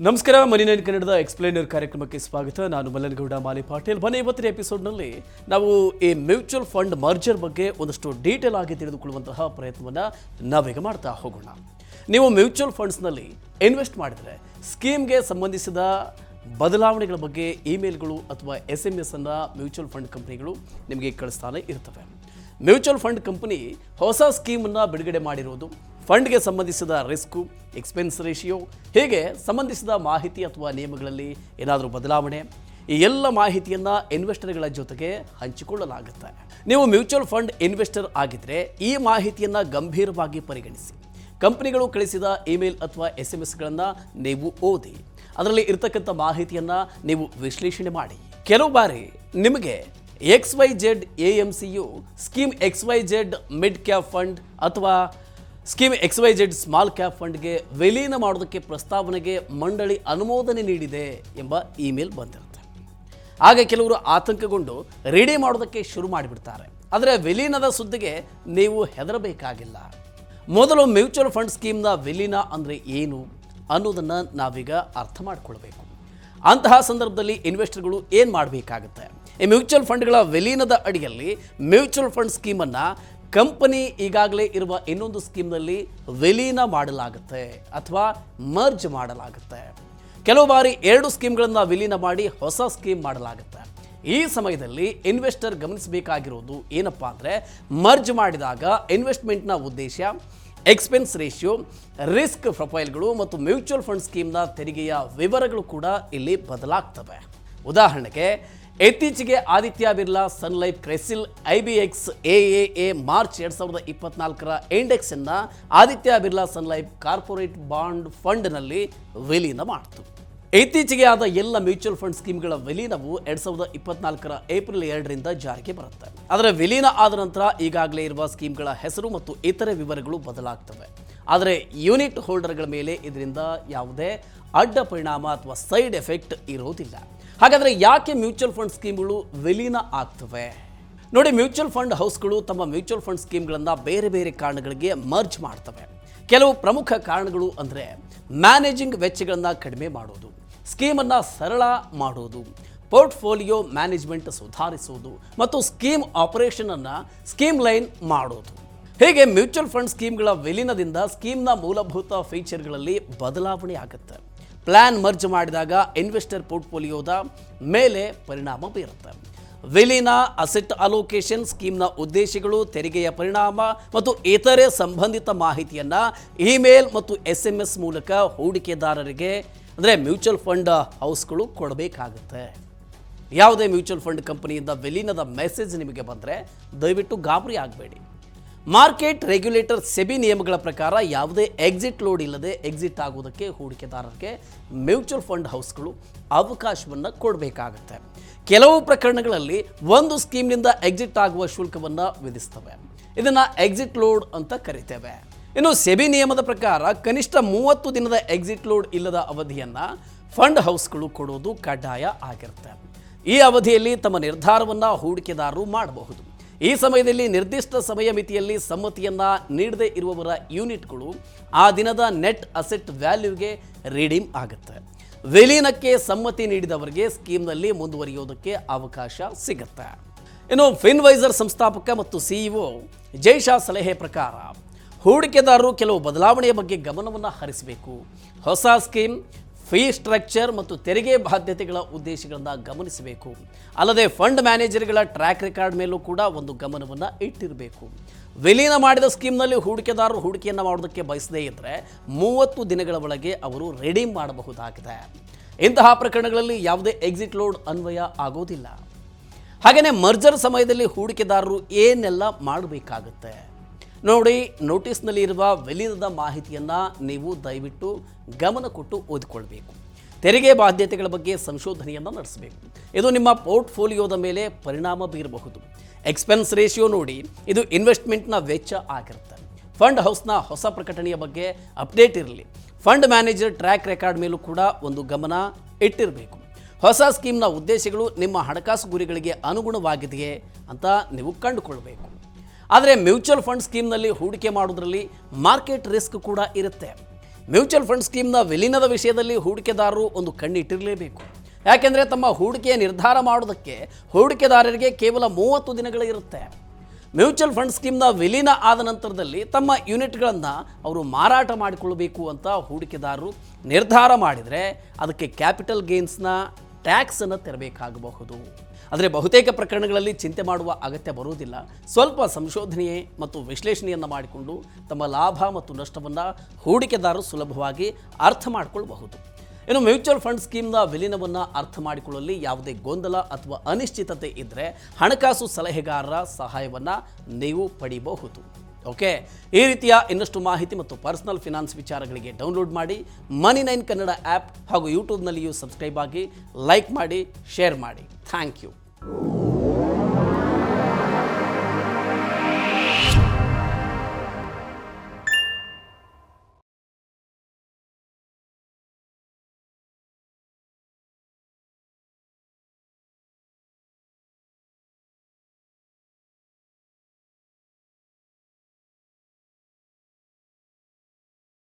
ನಮಸ್ಕಾರ ಮನಿ9 ಕನ್ನಡದ ಎಕ್ಸ್ಪ್ಲೇನರ್ ಕಾರ್ಯಕ್ರಮಕ್ಕೆ ಸ್ವಾಗತ. ನಾನು ಮಲ್ಲನಗೌಡ ಮಾಲಿ ಪಾಟೀಲ್. ಬನ್ನಿ, ಇವತ್ತಿನ ಎಪಿಸೋಡ್ನಲ್ಲಿ ನಾವು ಈ ಮ್ಯೂಚುವಲ್ ಫಂಡ್ ಮರ್ಜರ್ ಬಗ್ಗೆ ಒಂದಷ್ಟು ಡೀಟೇಲ್ ಆಗಿ ತಿಳಿದುಕೊಳ್ಳುವಂತಹ ಪ್ರಯತ್ನವನ್ನು ನಾವೀಗ ಮಾಡ್ತಾ ಹೋಗೋಣ. ನೀವು ಮ್ಯೂಚುವಲ್ ಫಂಡ್ಸ್ನಲ್ಲಿ ಇನ್ವೆಸ್ಟ್ ಮಾಡಿದರೆ ಸ್ಕೀಮ್ಗೆ ಸಂಬಂಧಿಸಿದ ಬದಲಾವಣೆಗಳ ಬಗ್ಗೆ ಇಮೇಲ್ಗಳು ಅಥವಾ SMS ಅನ್ನು ಮ್ಯೂಚುವಲ್ ಫಂಡ್ ಕಂಪನಿಗಳು ನಿಮಗೆ ಕಳಿಸ್ತಾನೆ ಇರ್ತವೆ. ಮ್ಯೂಚುವಲ್ ಫಂಡ್ ಕಂಪನಿ ಹೊಸ ಸ್ಕೀಮನ್ನು ಬಿಡುಗಡೆ ಮಾಡಿರೋದು, ಫಂಡ್ಗೆ ಸಂಬಂಧಿಸಿದ ರಿಸ್ಕು, ಎಕ್ಸ್ಪೆನ್ಸ್ ರೇಷಿಯೋ, ಹೀಗೆ ಸಂಬಂಧಿಸಿದ ಮಾಹಿತಿ ಅಥವಾ ನಿಯಮಗಳಲ್ಲಿ ಏನಾದರೂ ಬದಲಾವಣೆ, ಈ ಎಲ್ಲ ಮಾಹಿತಿಯನ್ನು ಇನ್ವೆಸ್ಟರ್ಗಳ ಜೊತೆಗೆ ಹಂಚಿಕೊಳ್ಳಲಾಗುತ್ತೆ. ನೀವು ಮ್ಯೂಚುವಲ್ ಫಂಡ್ ಇನ್ವೆಸ್ಟರ್ ಆಗಿದ್ದರೆ ಈ ಮಾಹಿತಿಯನ್ನು ಗಂಭೀರವಾಗಿ ಪರಿಗಣಿಸಿ. ಕಂಪನಿಗಳು ಕಳಿಸಿದ ಇಮೇಲ್ ಅಥವಾ SMS ನೀವು ಓದಿ, ಅದರಲ್ಲಿ ಇರತಕ್ಕಂಥ ಮಾಹಿತಿಯನ್ನು ನೀವು ವಿಶ್ಲೇಷಣೆ ಮಾಡಿ. ಕೆಲವು ಬಾರಿ ನಿಮಗೆ XYZ AMCಯು scheme XYZ mid cap fund ಅಥವಾ ಸ್ಕೀಮ್ XYZ ಸ್ಮಾಲ್ ಕ್ಯಾಪ್ ಫಂಡ್ಗೆ ವಿಲೀನ ಮಾಡೋದಕ್ಕೆ ಪ್ರಸ್ತಾವನೆಗೆ ಮಂಡಳಿ ಅನುಮೋದನೆ ನೀಡಿದೆ ಎಂಬ ಇಮೇಲ್ ಬಂದಿರುತ್ತೆ. ಆಗ ಕೆಲವರು ಆತಂಕಗೊಂಡು ರೆಡಿ ಮಾಡೋದಕ್ಕೆ ಶುರು ಮಾಡಿಬಿಡ್ತಾರೆ. ಆದರೆ ವಿಲೀನದ ಸುದ್ದಿಗೆ ನೀವು ಹೆದರಬೇಕಾಗಿಲ್ಲ. ಮೊದಲು ಮ್ಯೂಚುವಲ್ ಫಂಡ್ ಸ್ಕೀಮ್ನ ವಿಲೀನ ಅಂದರೆ ಏನು ಅನ್ನೋದನ್ನು ನಾವೀಗ ಅರ್ಥ ಮಾಡಿಕೊಳ್ಬೇಕು. ಅಂತಹ ಸಂದರ್ಭದಲ್ಲಿ ಇನ್ವೆಸ್ಟರ್ಗಳು ಏನು ಮಾಡಬೇಕಾಗುತ್ತೆ? ಈ ಮ್ಯೂಚುವಲ್ ಫಂಡ್ಗಳ ವಿಲೀನದ ಅಡಿಯಲ್ಲಿ ಮ್ಯೂಚುವಲ್ ಫಂಡ್ ಸ್ಕೀಮನ್ನು ಕಂಪನಿ ಈಗಾಗಲೇ ಇರುವ ಇನ್ನೊಂದು ಸ್ಕೀಮ್ನಲ್ಲಿ ವಿಲೀನ ಮಾಡಲಾಗುತ್ತೆ ಅಥವಾ ಮರ್ಜ್ ಮಾಡಲಾಗುತ್ತೆ. ಕೆಲವು ಬಾರಿ ಎರಡು ಸ್ಕೀಮ್ಗಳನ್ನು ವಿಲೀನ ಮಾಡಿ ಹೊಸ ಸ್ಕೀಮ್ ಮಾಡಲಾಗುತ್ತೆ. ಈ ಸಮಯದಲ್ಲಿ ಇನ್ವೆಸ್ಟರ್ ಗಮನಿಸಬೇಕಾಗಿರೋದು ಏನಪ್ಪ ಅಂದರೆ, ಮರ್ಜ್ ಮಾಡಿದಾಗ ಇನ್ವೆಸ್ಟ್ಮೆಂಟ್ನ ಉದ್ದೇಶ, ಎಕ್ಸ್ಪೆನ್ಸ್ ರೇಷಿಯೋ, ರಿಸ್ಕ್ ಪ್ರೊಫೈಲ್ಗಳು ಮತ್ತು ಮ್ಯೂಚುವಲ್ ಫಂಡ್ ಸ್ಕೀಮ್ನ ತೆರಿಗೆಯ ವಿವರಗಳು ಕೂಡ ಇಲ್ಲಿ ಬದಲಾಗ್ತವೆ. ಉದಾಹರಣೆಗೆ, ಇತ್ತೀಚೆಗೆ Aditya Birla Sun Life CRISIL IBX AAA March 2024 index ಅನ್ನು Aditya Birla Sun Life corporate bond ಫಂಡ್ನಲ್ಲಿ ವಿಲೀನ ಮಾಡಿತು. ಇತ್ತೀಚೆಗೆ ಆದ ಎಲ್ಲ ಮ್ಯೂಚುವಲ್ ಫಂಡ್ ಸ್ಕೀಮ್ಗಳ ವಿಲೀನವು 2024 ಏಪ್ರಿಲ್ 2ರಿಂದ ಜಾರಿಗೆ ಬರುತ್ತೆ. ಆದರೆ ವಿಲೀನ ಆದ ನಂತರ ಈಗಾಗಲೇ ಇರುವ ಸ್ಕೀಮ್ಗಳ ಹೆಸರು ಮತ್ತು ಇತರೆ ವಿವರಗಳು ಬದಲಾಗ್ತವೆ. ಆದರೆ ಯೂನಿಟ್ ಹೋಲ್ಡರ್ಗಳ ಮೇಲೆ ಇದರಿಂದ ಯಾವುದೇ ಅಡ್ಡ ಪರಿಣಾಮ ಅಥವಾ ಸೈಡ್ ಎಫೆಕ್ಟ್ ಇರೋದಿಲ್ಲ. ಹಾಗಾದರೆ ಯಾಕೆ ಮ್ಯೂಚುವಲ್ ಫಂಡ್ ಸ್ಕೀಮ್ಗಳು ವಿಲೀನ ಆಗ್ತವೆ? ನೋಡಿ, ಮ್ಯೂಚುವಲ್ ಫಂಡ್ ಹೌಸ್ಗಳು ತಮ್ಮ ಮ್ಯೂಚುವಲ್ ಫಂಡ್ ಸ್ಕೀಮ್ಗಳನ್ನು ಬೇರೆ ಬೇರೆ ಕಾರಣಗಳಿಗೆ ಮರ್ಜ್ ಮಾಡ್ತವೆ. ಕೆಲವು ಪ್ರಮುಖ ಕಾರಣಗಳು ಅಂದರೆ ಮ್ಯಾನೇಜಿಂಗ್ ವೆಚ್ಚಗಳನ್ನು ಕಡಿಮೆ ಮಾಡೋದು, ಸ್ಕೀಮನ್ನು ಸರಳ ಮಾಡೋದು, ಪೋರ್ಟ್ಫೋಲಿಯೋ ಮ್ಯಾನೇಜ್ಮೆಂಟ್ ಸುಧಾರಿಸುವುದು ಮತ್ತು ಸ್ಕೀಮ್ ಆಪರೇಷನನ್ನು ಸ್ಕೀಮ್ ಲೈನ್ ಮಾಡೋದು. ಹೀಗೆ ಮ್ಯೂಚುವಲ್ ಫಂಡ್ ಸ್ಕೀಮ್ಗಳ ವಿಲೀನದಿಂದ ಸ್ಕೀಮ್ನ ಮೂಲಭೂತ ಫೀಚರ್ಗಳಲ್ಲಿ ಬದಲಾವಣೆ ಆಗುತ್ತೆ. ಪ್ಲಾನ್ ಮರ್ಜ್ ಮಾಡಿದಾಗ ಇನ್ವೆಸ್ಟರ್ ಪೋರ್ಟ್ಫೋಲಿಯೋದ ಮೇಲೆ ಪರಿಣಾಮ ಬೀರುತ್ತೆ. ವಿಲೀನ, ಅಸೆಟ್ ಅಲೋಕೇಶನ್, ಸ್ಕೀಮ್ನ ಉದ್ದೇಶಗಳು, ತೆರಿಗೆಯ ಪರಿಣಾಮ ಮತ್ತು ಇತರೆ ಸಂಬಂಧಿತ ಮಾಹಿತಿಯನ್ನು ಇಮೇಲ್ ಮತ್ತು SMS ಮೂಲಕ ಹೂಡಿಕೆದಾರರಿಗೆ ಅಂದರೆ ಮ್ಯೂಚುವಲ್ ಫಂಡ್ ಹೌಸ್ಗಳು ಕೊಡಬೇಕಾಗುತ್ತೆ. ಯಾವುದೇ ಮ್ಯೂಚುವಲ್ ಫಂಡ್ ಕಂಪನಿಯಿಂದ ವಿಲೀನದ ಮೆಸೇಜ್ ನಿಮಗೆ ಬಂದರೆ ದಯವಿಟ್ಟು ಗಾಬರಿ ಆಗಬೇಡಿ. ಮಾರ್ಕೆಟ್ ರೆಗ್ಯುಲೇಟರ್ ಸೆಬಿ ನಿಯಮಗಳ ಪ್ರಕಾರ ಯಾವುದೇ ಎಕ್ಸಿಟ್ ಲೋಡ್ ಇಲ್ಲದೆ ಎಕ್ಸಿಟ್ ಆಗುವುದಕ್ಕೆ ಹೂಡಿಕೆದಾರರಿಗೆ ಮ್ಯೂಚುವಲ್ ಫಂಡ್ ಹೌಸ್ಗಳು ಅವಕಾಶವನ್ನು ಕೊಡಬೇಕಾಗುತ್ತೆ. ಕೆಲವು ಪ್ರಕರಣಗಳಲ್ಲಿ ಒಂದು ಸ್ಕೀಮ್ನಿಂದ ಎಕ್ಸಿಟ್ ಆಗುವ ಶುಲ್ಕವನ್ನು ವಿಧಿಸ್ತವೆ. ಇದನ್ನು ಎಕ್ಸಿಟ್ ಲೋಡ್ ಅಂತ ಕರಿತೇವೆ. ಇನ್ನು ಸೆಬಿ ನಿಯಮದ ಪ್ರಕಾರ ಕನಿಷ್ಠ 30 ದಿನದ ಎಕ್ಸಿಟ್ ಲೋಡ್ ಇಲ್ಲದ ಅವಧಿಯನ್ನು ಫಂಡ್ ಹೌಸ್ಗಳು ಕೊಡೋದು ಕಡ್ಡಾಯ ಆಗಿರುತ್ತೆ. ಈ ಅವಧಿಯಲ್ಲಿ ತಮ್ಮ ನಿರ್ಧಾರವನ್ನು ಹೂಡಿಕೆದಾರರು ಮಾಡಬಹುದು. ಈ ಸಮಯದಲ್ಲಿ ನಿರ್ದಿಷ್ಟ ಸಮಯ ಮಿತಿಯಲ್ಲಿ ಸಮ್ಮತಿಯನ್ನು ನೀಡದೇ ಇರುವವರ ಯೂನಿಟ್ಗಳು ಆ ದಿನದ ನೆಟ್ ಅಸೆಟ್ ವ್ಯಾಲ್ಯೂಗೆ ರಿಡೀಮ್ ಆಗುತ್ತೆ. ವಿಲೀನಕ್ಕೆ ಸಮ್ಮತಿ ನೀಡಿದವರಿಗೆ ಸ್ಕೀಮ್ನಲ್ಲಿ ಮುಂದುವರಿಯೋದಕ್ಕೆ ಅವಕಾಶ ಸಿಗುತ್ತೆ. ಇನ್ನು ಫಿನ್ವೈಸರ್ ಸಂಸ್ಥಾಪಕ ಮತ್ತು CEO ಜೈ ಶಾ ಸಲಹೆ ಪ್ರಕಾರ ಹೂಡಿಕೆದಾರರು ಕೆಲವು ಬದಲಾವಣೆಯ ಬಗ್ಗೆ ಗಮನವನ್ನು ಹರಿಸಬೇಕು. ಹೊಸ ಸ್ಕೀಮ್, ಫೀ ಸ್ಟ್ರಕ್ಚರ್ ಮತ್ತು ತೆರಿಗೆ ಬಾಧ್ಯತೆಗಳ ಉದ್ದೇಶಗಳನ್ನು ಗಮನಿಸಬೇಕು. ಅಲ್ಲದೆ ಫಂಡ್ ಮ್ಯಾನೇಜರ್ಗಳ ಟ್ರ್ಯಾಕ್ ರೆಕಾರ್ಡ್ ಮೇಲೂ ಕೂಡ ಒಂದು ಗಮನವನ್ನು ಇಟ್ಟಿರಬೇಕು. ವಿಲೀನ ಮಾಡಿದ ಸ್ಕೀಮ್ನಲ್ಲಿ ಹೂಡಿಕೆದಾರರು ಹೂಡಿಕೆಯನ್ನು ಮಾಡೋದಕ್ಕೆ ಬಯಸದೇ ಇದ್ದರೆ 30 ದಿನಗಳ ಒಳಗೆ ಅವರು ರಿಡೀಮ್ ಮಾಡಬಹುದಾಗಿದೆ. ಇಂತಹ ಪ್ರಕರಣಗಳಲ್ಲಿ ಯಾವುದೇ ಎಕ್ಸಿಟ್ ಲೋಡ್ ಅನ್ವಯ ಆಗೋದಿಲ್ಲ. ಹಾಗೆಯೇ ಮರ್ಜರ್ ಸಮಯದಲ್ಲಿ ಹೂಡಿಕೆದಾರರು ಏನೆಲ್ಲ ಮಾಡಬೇಕಾಗುತ್ತೆ ನೋಡಿ. ನೋಟಿಸ್ನಲ್ಲಿ ಇರುವ ವಿಲೀನದ ಮಾಹಿತಿಯನ್ನು ನೀವು ದಯವಿಟ್ಟು ಗಮನ ಕೊಟ್ಟು ಓದಿಕೊಳ್ಬೇಕು. ತೆರಿಗೆ ಬಾಧ್ಯತೆಗಳ ಬಗ್ಗೆ ಸಂಶೋಧನೆಯನ್ನು ನಡೆಸಬೇಕು. ಇದು ನಿಮ್ಮ ಪೋರ್ಟ್ಫೋಲಿಯೋದ ಮೇಲೆ ಪರಿಣಾಮ ಬೀರಬಹುದು. ಎಕ್ಸ್ಪೆನ್ಸ್ ರೇಷಿಯೋ ನೋಡಿ, ಇದು ಇನ್ವೆಸ್ಟ್ಮೆಂಟ್ನ ವೆಚ್ಚ ಆಗಿರುತ್ತೆ. ಫಂಡ್ ಹೌಸ್ನ ಹೊಸ ಪ್ರಕಟಣೆಯ ಬಗ್ಗೆ ಅಪ್ಡೇಟ್ ಇರಲಿ. ಫಂಡ್ ಮ್ಯಾನೇಜರ್ ಟ್ರ್ಯಾಕ್ ರೆಕಾರ್ಡ್ ಮೇಲೂ ಕೂಡ ಒಂದು ಗಮನ ಇಟ್ಟಿರಬೇಕು. ಹೊಸ ಸ್ಕೀಮ್ನ ಉದ್ದೇಶಗಳು ನಿಮ್ಮ ಹಣಕಾಸು ಗುರಿಗಳಿಗೆ ಅನುಗುಣವಾಗಿದೆಯೇ ಅಂತ ನೀವು ಕಂಡುಕೊಳ್ಬೇಕು. ಆದರೆ ಮ್ಯೂಚುವಲ್ ಫಂಡ್ ಸ್ಕೀಮ್ನಲ್ಲಿ ಹೂಡಿಕೆ ಮಾಡೋದ್ರಲ್ಲಿ ಮಾರ್ಕೆಟ್ ರಿಸ್ಕ್ ಕೂಡ ಇರುತ್ತೆ. ಮ್ಯೂಚುವಲ್ ಫಂಡ್ ಸ್ಕೀಮ್ನ ವಿಲೀನದ ವಿಷಯದಲ್ಲಿ ಹೂಡಿಕೆದಾರರು ಒಂದು ಕಣ್ಣಿಟ್ಟಿರಲೇಬೇಕು. ಯಾಕೆಂದರೆ ತಮ್ಮ ಹೂಡಿಕೆಯ ನಿರ್ಧಾರ ಮಾಡೋದಕ್ಕೆ ಹೂಡಿಕೆದಾರರಿಗೆ ಕೇವಲ 30 ದಿನಗಳಿರುತ್ತೆ. ಮ್ಯೂಚುವಲ್ ಫಂಡ್ ಸ್ಕೀಮ್ನ ವಿಲೀನ ಆದ ನಂತರದಲ್ಲಿ ತಮ್ಮ ಯೂನಿಟ್ಗಳನ್ನು ಅವರು ಮಾರಾಟ ಮಾಡಿಕೊಳ್ಳಬೇಕು ಅಂತ ಹೂಡಿಕೆದಾರರು ನಿರ್ಧಾರ ಮಾಡಿದರೆ ಅದಕ್ಕೆ ಕ್ಯಾಪಿಟಲ್ ಗೇನ್ಸ್ನ ಟ್ಯಾಕ್ಸನ್ನು ತೆರಬೇಕಾಗಬಹುದು. ಆದರೆ ಬಹುತೇಕ ಪ್ರಕರಣಗಳಲ್ಲಿ ಚಿಂತೆ ಮಾಡುವ ಅಗತ್ಯ ಬರುವುದಿಲ್ಲ. ಸ್ವಲ್ಪ ಸಂಶೋಧನೆ ಮತ್ತು ವಿಶ್ಲೇಷಣೆಯನ್ನು ಮಾಡಿಕೊಂಡು ತಮ್ಮ ಲಾಭ ಮತ್ತು ನಷ್ಟವನ್ನು ಹೂಡಿಕೆದಾರರು ಸುಲಭವಾಗಿ ಅರ್ಥ ಮಾಡಿಕೊಳ್ಳಬಹುದು. ಇನ್ನು ಮ್ಯೂಚುವಲ್ ಫಂಡ್ ಸ್ಕೀಮ್ನ ವಿಲೀನವನ್ನು ಅರ್ಥ ಮಾಡಿಕೊಳ್ಳಲು ಯಾವುದೇ ಗೊಂದಲ ಅಥವಾ ಅನಿಶ್ಚಿತತೆ ಇದ್ದರೆ ಹಣಕಾಸು ಸಲಹೆಗಾರರ ಸಹಾಯವನ್ನು ನೀವು ಪಡೆಯಬಹುದು. ಓಕೆ, ಈ ರೀತಿಯ ಇನ್ನಷ್ಟು ಮಾಹಿತಿ ಮತ್ತು ಪರ್ಸನಲ್ ಫಿನಾನ್ಸ್ ವಿಚಾರಗಳಿಗೆ ಡೌನ್ಲೋಡ್ ಮಾಡಿ ಮನಿ9 ಕನ್ನಡ ಆ್ಯಪ್ ಹಾಗೂ ಯೂಟ್ಯೂಬ್ನಲ್ಲಿಯೂ ಸಬ್ಸ್ಕ್ರೈಬ್ ಆಗಿ, ಲೈಕ್ ಮಾಡಿ, ಶೇರ್ ಮಾಡಿ. Thank you.